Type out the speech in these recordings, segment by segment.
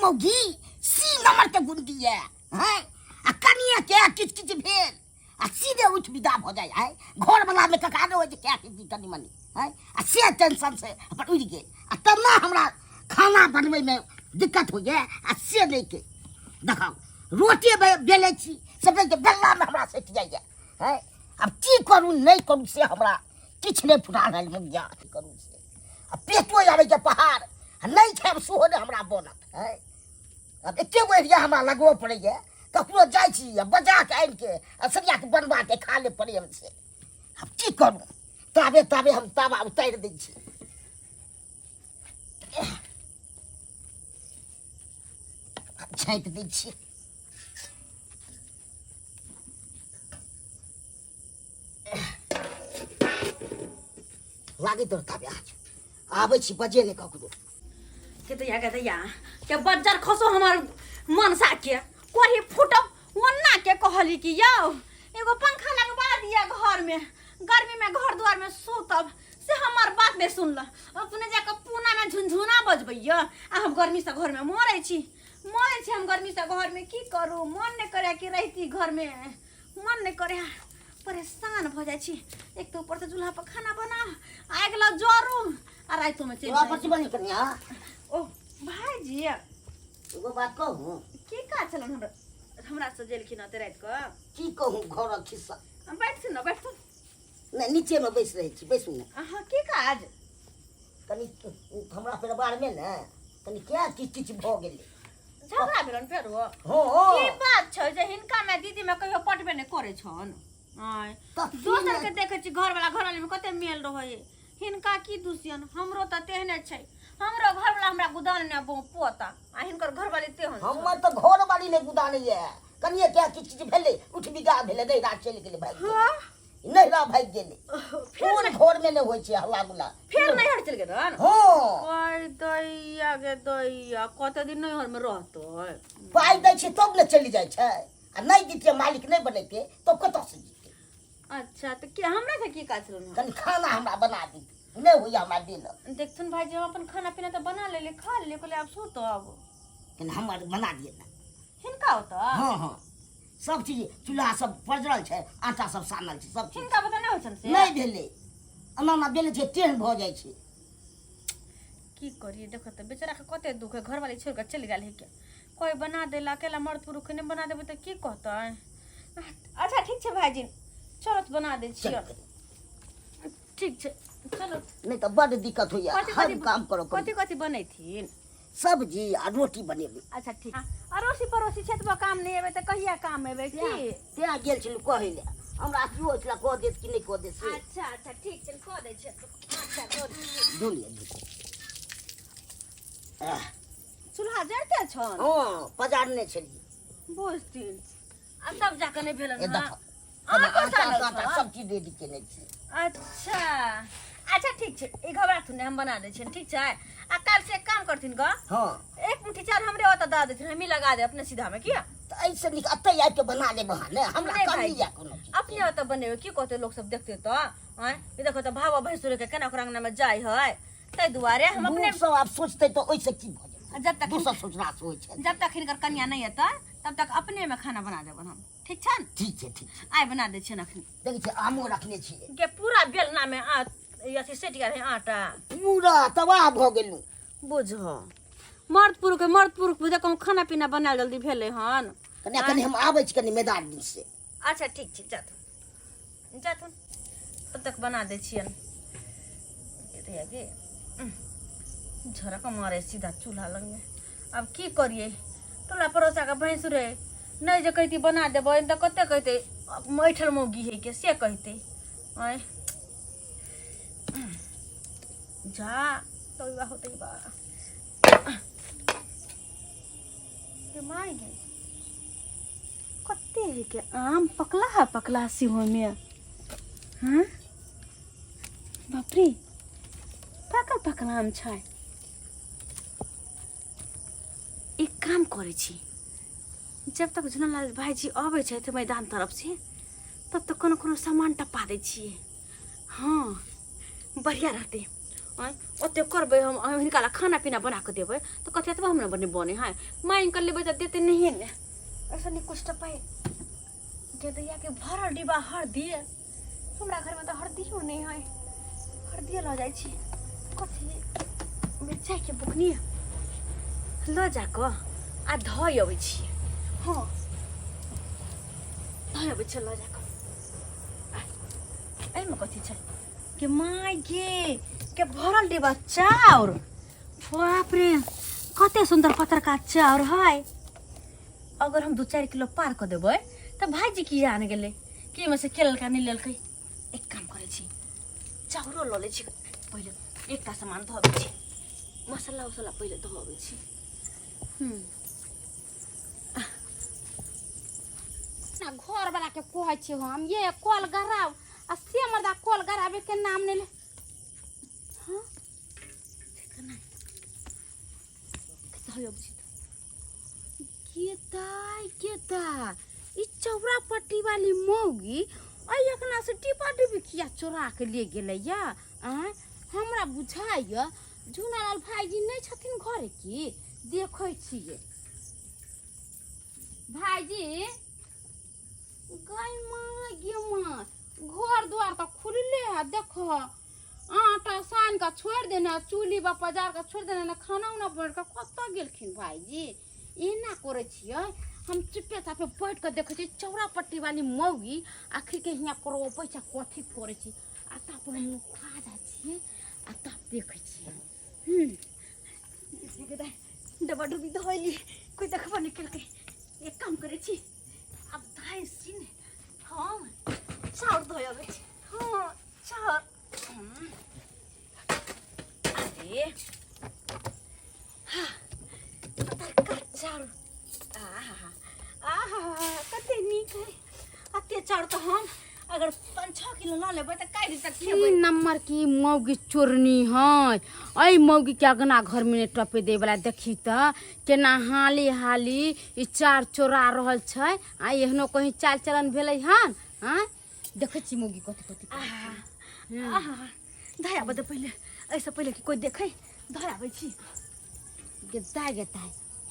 मौगी सी नंबर के गुंडी है हैं आ कनिया के किच किच भेल आ सीधे उठ विदा हो जाए है घर वाला में ककानो हो जे क्या की कनी मनी है आ से टेंशन से अपन उड़ गेल आ तब ना हमरा खाना बनवे में दिक्कत हो गया आ से लेके देखो रोटी बेले छी सब के बेला में हमरा सेट जाइए है अब की करू नहीं करू से हमरा किछ नहीं फुटान है मुझे करू से अब पेटो आवे के पहाड़ नहीं खाब सेहो ने हमरा बनत है अब एके बेरिया हमरा लगबो पड़ैए ककरो जाइ छी बजा के आनि के असरिया के बनवा के खा ले पड़े हमसे अब की करू ताबे ताबे हम तावा उतार दै छी छाँटि दै छी लागे तो ताबे आज आबै छी बजे ले ककरो के के बज्जर खसो हमार मन साके कोरी फुटो वन्ना के कहली कि यौ एगो पंखा लगवा दिया घर में गर्मी में घर द्वार में सोतब से हमार बात में सुनल अपने जाके पूना में झुनझुना बजबैया आ हम गर्मी से घर में मरै छी हम गर्मी से घर में की करू मन नहीं करे कि रहती घर में मन नहीं करे परेशान हो जाए छी एक तो ऊपर से चूल्हा पर खाना बना आग ल जोरू आ रातों में चल वापस बनी कनिया ओ भाईजी एगो बात कहूं की का चलन हमरा से जेल की नते रात को की कहूं घर खिस्सा बैठ न बैठ नहीं नीचे में बैस रही छी बैसू ना हां की काज कनी हमरा परिवार में ना कनी क्या किछ भ गेलै झगड़ा भेलन फेर हो हो की बात छै जे हिनका में दीदी में कहियो पटबे नहीं करे छन आय दोसर के देखे छी घर वाली में कते मेल रहै हिनका की दुसियन हमरो त तेहने छै हमरो घर वाला हमरा गुदान ने पोता आ हिनकर घर वाली तेहन हमर त घर वाली ने गुदान ये कनिए क्या किछ भेले उठ बिगा भेले नहीं रात चल गेले भाई हां नहीं ला भाई गेले फिर घर में नहीं होय छै हल्ला गुला फिर नहीं हट चल गेल हां ओय दैया गे दैया कते दिन नहीं घर में रहतो पाई दै छी तब न चली जाय छै आ नहीं दिते मालिक नहीं बनेते तो कत से अच्छा तो क्या हमरा से की का चलन कनी खाना हमरा बना दी नहीं होया हमरा दिन देखथुन भाई जब अपन खाना पीना तो बना ले खा ले कोले अब सो तो अब कनी हमर बना दिए ना हिनका होता हां सब चीज चूल्हा सब पजरल छै आटा सब सानल छै सब हिनका पता नहीं होछन से नहीं भेले अनाना बेले छै टेढ़ भ जाय छै की करिए देखो तो बेचारा के कते दुख है घर वाली छोड़ के चली गेल है के कोई बना देला अकेला मर्द पुरुष ने बना देबे तो की कहता है अच्छा ठीक छै भाईजी चलो तो बना दे छियो ठीक छै चलो नहीं तो बड़ दिक्कत होया हर काम करो कथि बनैथिन सब्जी आ रोटी बनेबे अच्छा ठीक अरोसी पड़ोसी छतबा काम नहीं एबे त कहिया काम एबे की त्या गेल छलु कहै ले हमरा की होय छला कह देत कि नहीं कह देत से अच्छा ठीक छै कह दै छै अच्छा कह दै दुनिया चूल्हा जरते छन हां पजारने छली बुझथिन आ सब जाके नहीं भेलन ए देखो सब चीज रेडी केने छी अच्छा ठीक छै ई घबराथुन हम बना दै छियन ठीक छै आ काल से एक काम करथिन ग हां एक मुट्ठी चाउर हमरे ओत दा देथिन हम ही लगा दे अपने सीधा में किया तो ऐसे निक अतै आके बना ले बहाने हमरा काम नहीं या कोनो अपने ओत बनेबे की कहते लोग सब देखते तो हैं ई देखो तो भावा भैंसुर के केना रंगना में जाय है तै दुआरे हम अपने सब आप सोचते तो ओइसे की भ जाय जब तक दूसरा सोचना सोच छै जब तक हिनकर कन्या नहीं हेतै तब तक अपने में खाना बना देबन हम ठीक छै ठीक छै आइ बना दै छियन अखनी देखै छी आमो रखने छी के पूरा बेलना में अथी सेट गेल है आटा पूरा तबाह भ गेलु बुझ मर्द पुरुष बुझे कहूँ खाना पीना बना जल्दी भेले हन कनी हम आबै छी कनी मैदान दिन से अच्छा ठीक छै जाथुन तब तक बना दे छियन झरक मारे सीधा चूल्हा लग में अब की करिए टोला पड़ोसा का भैंसुर है नहीं जो कहती बना देबो तो कते कहते मैठल मौगी है के से कहते आय जा तो होते बा के मार गए कते है के आम पकला सिहो में हां बाप रे पकल आम छै एक काम करे छी जब तक झुनलाल भाईजी आवे छै त मैदान तरफ से तब तक कोनो सामान टपा दे छी हाँ बढ़िया रहते ओते करबै हम हिनका ला खाना पीना बना के देबै तो कथि एतबा हमरा बने है मांग कर लेबै त देते नहीं ने ऐसा नहीं कुछ तो पाए के दैया के भरल डिब्बा हरदी हमरा घर में तो हरदियो नहीं है हरदी ल जाय छी कथि मिरचाई के बुकनी ल जाक आ धय अबै छी हां धय अबै छ ल जाक एमे कथि छ के माय के भरल डिब्बा चाउर बाप रे कते सुंदर पत्रका चाउर है अगर हम 2-4 किलो पार कर देबै त भाईजी की आने गेले के में से केलल का नहीं लेलकै एक काम करे छी चाउरो ल ले छी पहिले एकटा सामान धोबै छी मसल्ला उसला पहिले धोबै छी ना घर वाला के कहै छी हम ये कल गराव आ से मर्दा कल गरावे के नाम ने ले हां केना धोय अबै छी केता ई चौरा पट्टी वाली मौगी आई एकना से टिपा टिपी किया चोरा के ले गेलै या हमरा बुझाइया झुनालाल भाईजी नहीं छथिन घरे की देखै छियै भाईजी गई मां गे मां घर द्वार तो खुलले है देखो आटा सान का छोड़ देना चूल्ही बा बाजार का छोड़ देना ना खाना उना बन के कत गेलखिन भाईजी एना करे छियै हम चुपे चापे बैठ के देखे छी चौरा पट्टी वाली मौगी आखिर के हिया पर पैसा कथी करे छी आ ता पर हम खा जा छी आ ता देखे छी डबा डुबी धोइली कोई देखबो निकल के एक काम करे छी अब धाय सीने हम चाउर धोय अबै छी हां चाउर अरे पत्रका चाउर कते नीक है अते चाउर तो हम अगर 5-6 किलो ला लेबै त काई तक खेबै 3 नंबर की मौगी चोरनी है आई मौगी के अगना घर में टपे दे वाला देखी त केना हाली हाली ई चार चोरा रहल छै आ एहनो कहीं चाल चलन भेलै हन हां देखै छी मौगी कथि कथि धाय आबै त पहिले ऐसे पहिले कि कोई देखे धाय आबै छी गेता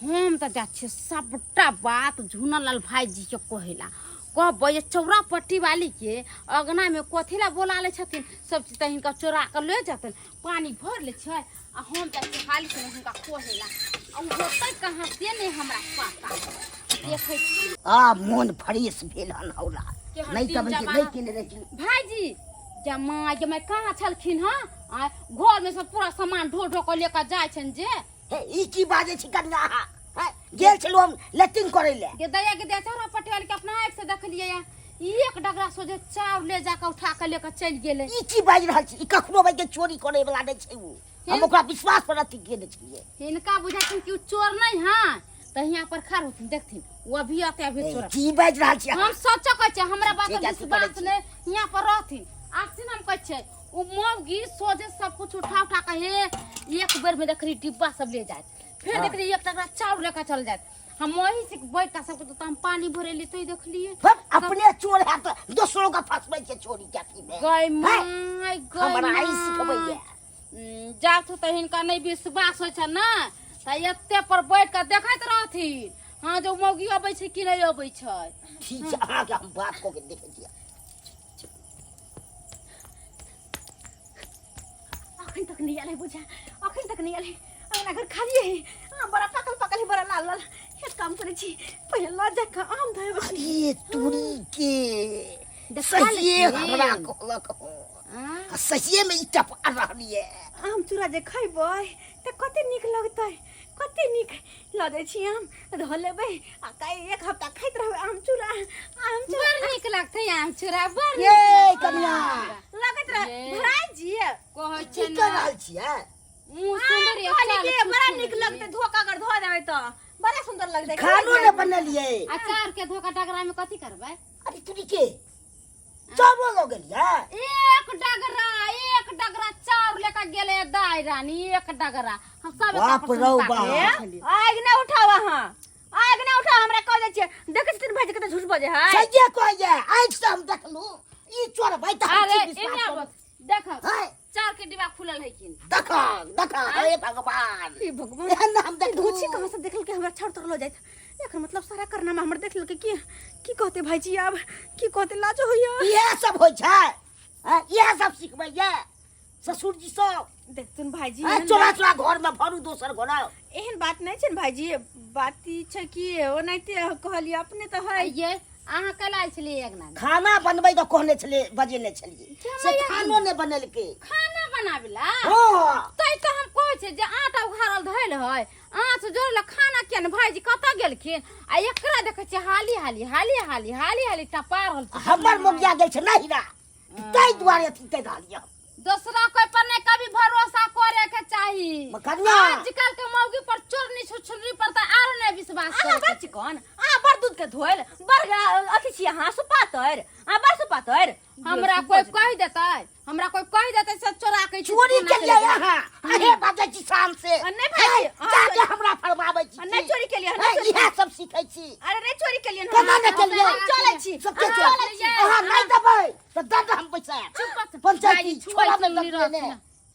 हम त जा छी सबटा बात झुनालाल भाईजी के कहेला कहबै ये चौरा पट्टी वाली के अगना में कथिला बोला ले छथिन सब चीज त हिनका चोरा के ले जतन पानी भर ले छै आ हम जा छी खाली से हुनका कहेला आ होतै कहां से नहीं हमरा पता देखै छी मन फ्रेश भेल हन हौला नहीं तब नहीं केले रही भाईजी जमा के मैं कहां छलखिन हां आ घर में सब पूरा सामान ढो ढो के लेकर जाय छन जे ई की बाजे छी कन्या गेल छलो हम लेटिंग करे ले के दया के दे चौरा पट्टी वाली के अपना आंख से देख लिए एक डगरा सोझे चाव ले जाकर उठा के लेकर चल गेले ई की बाज रहल छी ई कखनो भाई के चोरी करे वाला नहीं छै उ हम ओकरा विश्वास पर अथी केने छियै इनका बुझाथिन कि चोर नहीं हां त यहां पर खड़ होथिन देखथिन वो अभी आते अभी चोर की बाज रहल छी हम सोचो कहै छै हमरा बात पर विश्वास ने यहां पर रहथिन आखिन हम कहै छै उ मौगी सोझे सब कुछ उठा के हे एक बेर में देखरी डिब्बा सब ले जाए फिर देखली एक टकरा चाउर लेकर चल जाए हम वही से बैठ का सब तो हम पानी भरेली तो देख लिए अपने चोर है तो दूसरों का फंसबै के चोरी जाती में गई माय गई हमरा आई सिखबै जात तो हिनका नहीं विश्वास होय छ ना त एते पर बैठ के देखैत रहथिन हां जो मौगी अबै छै कि नहीं अबै छै ठीक छै अहाँ के हम बात को के देखे दिया अखन तक नहीं आले बुझा अखन तक नहीं आले हमरा घर खाली है बड़ा पकल है बड़ा लाल लाल एक काम करे छी पहिले ला जाके आम धोय अरे तुरी के सही हमरा कहलक सही में इटा आ रहली है आम चूरा जे खइबै त कते नीक लगतै कते नीक ल दै छी आम धो लेबै आ काई एक हफ्ता खैत रहबै आम चूरा बड़ नीक लगतै आम चूरा बड़ ये कन्या लगत रह भाईजी कहै की छै कर ना रहल छी है मुंह सुंदर के बड़ा नीक लगतै धोखा कर धो देबै त बड़ा सुंदर लगतै खानो न बनलिए अचार के धोखा डगरा में कथि करबै अरे तुरी के चावल हो गेलिए एक डगरा चाउर लेकर गेले दाई रानी एक डगरा हम सब बाप रौ बा आग न उठावा हां आग न उठा हमरा कह दे छी देखै छी भाई कते झूठ बजे है सजे कह जे आइ से हम देखलू ई चोर भाई त अरे एने आब देख चार के डिब्बा खुलल है किन देखा देखा हे भगवान हे भगवान एहन हम देख धोची कहां से देखल के हमरा छोड़ तरलो जाइत एकर मतलब सारा करना में हमर देखल के की कहते भाईजी अब की कहते लाजो होइया ये सब होय छै ये सब सिखबै ये ससुर जी सब देख तुम भाईजी चोरा चोरा घर में भरू दोसर घर एहन बात नहीं छै भाईजी बात ई छै कि ओनाइते कहलिए अपने तो है ये अहाँ कल आयल छलियै एक ना खाना बनबै तो कहने छले बजेने छलिए से खानो ने बनेलके खाना बनाबेला हां तै तो हम कहै छै जे आटा उघारल धैल है आठ जोड़ल खाना के न भाईजी कत गेलखिन आ एकरा देखै छै हाली टपा रहल छै हमर मोगिया गेल छै नहीं रा तै दुआरे अथी कह रहलिए दूसरा कोई पर नहीं कभी भरोसा करे के चाहिए मकनिया आजकल के मौगी पर चोरनी छुछुरी पर त आरो नहीं विश्वास अहाँ करे बच्ची कोन अहाँ बड़ दूध के धोइल बड़ अथी छी अहाँ सुपातर अहाँ बड़ सुपातर हमरा कोई कह देतै से चोरा के चोरी के लिए यहाँ अहे बाजे छी शाम से नहीं भाई जाके हमरा फरमाबै छी नहीं चोरी के लिए नहीं इहे सब सीखै छी अरे नहीं चोरी के लिए केना ने के लिए चलै छी सब के अहाँ नहीं देबै त दर्द हम पैसा पंचायती छोड़ा में लगने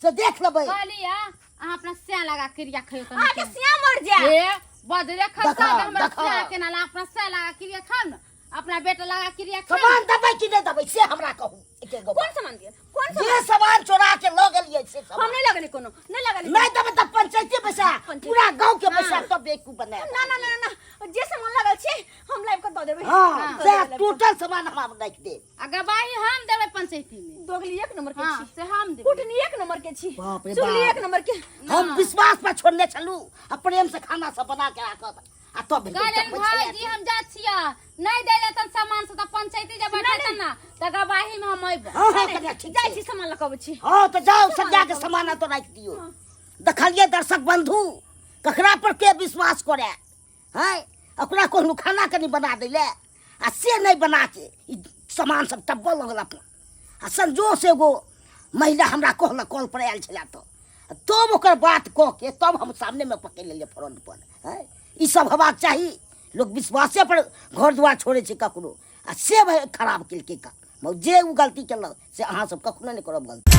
से देख लेबै कहलिया अहाँ अपना सिया लगा क्रिया खइयो त आगे सिया मर जा ए बदरे खसा देखा, हमरा देखा। सिया के ना अपना सिया लगा क्रिया खाओ न अपना बेटा लगा क्रिया खाओ सामान देबै कि नहीं देबै से हमरा कहू एके गो कौन सामान दिए कौन जे सामान सामान चोरा के ल गेलियै से हम सामान नहीं लगने कोनो नहीं लगने नहीं देबै त पंचायती पैसा पूरा गांव के पैसा तो बेकू बना ना ना ना ना जे सामान लगल छी हम लाइव कर दो देबै हां से टोटल सामान हम रख दे आ गवाही हम देबै पंचायती में दोगली एक नंबर के हां छी से हम देबै कुटनी एक नंबर के छी बाप रे चुगली बाप। एक नंबर के हम विश्वास पर छोड़ने चलू आ प्रेम से खाना सब बना के राखब आ तब कहलन भाईजी हम जा छिया नहीं देले त सामान से त पंचायती जब बैठत ना त गवाही में हम अइबै हां हां कन्या ठीक जाई छै छी सामान लकब छी हां तो जाओ सजा के सामान तो रख दियो देखलिए दर्शक बंधु ककरा पर के विश्वास करे हैं ओकरा कोनो खाना कनी बना देले आ से नहीं बना के ई सामान सब टब्बल लगल अपन आ संजोग से एगो महिला हमरा कहल कॉल पर आयल छला तो तब ओकर बात कह के तब हम सामने में पकड़ लेलिए फ्रंट पर हैं ई सब हेबाक चाही लोग विश्वासे पर घर द्वार छोड़े छै ककरो आ से खराब केलकै का जे उ गलती केलक से अहाँ सब कखनो नहीं करब गलती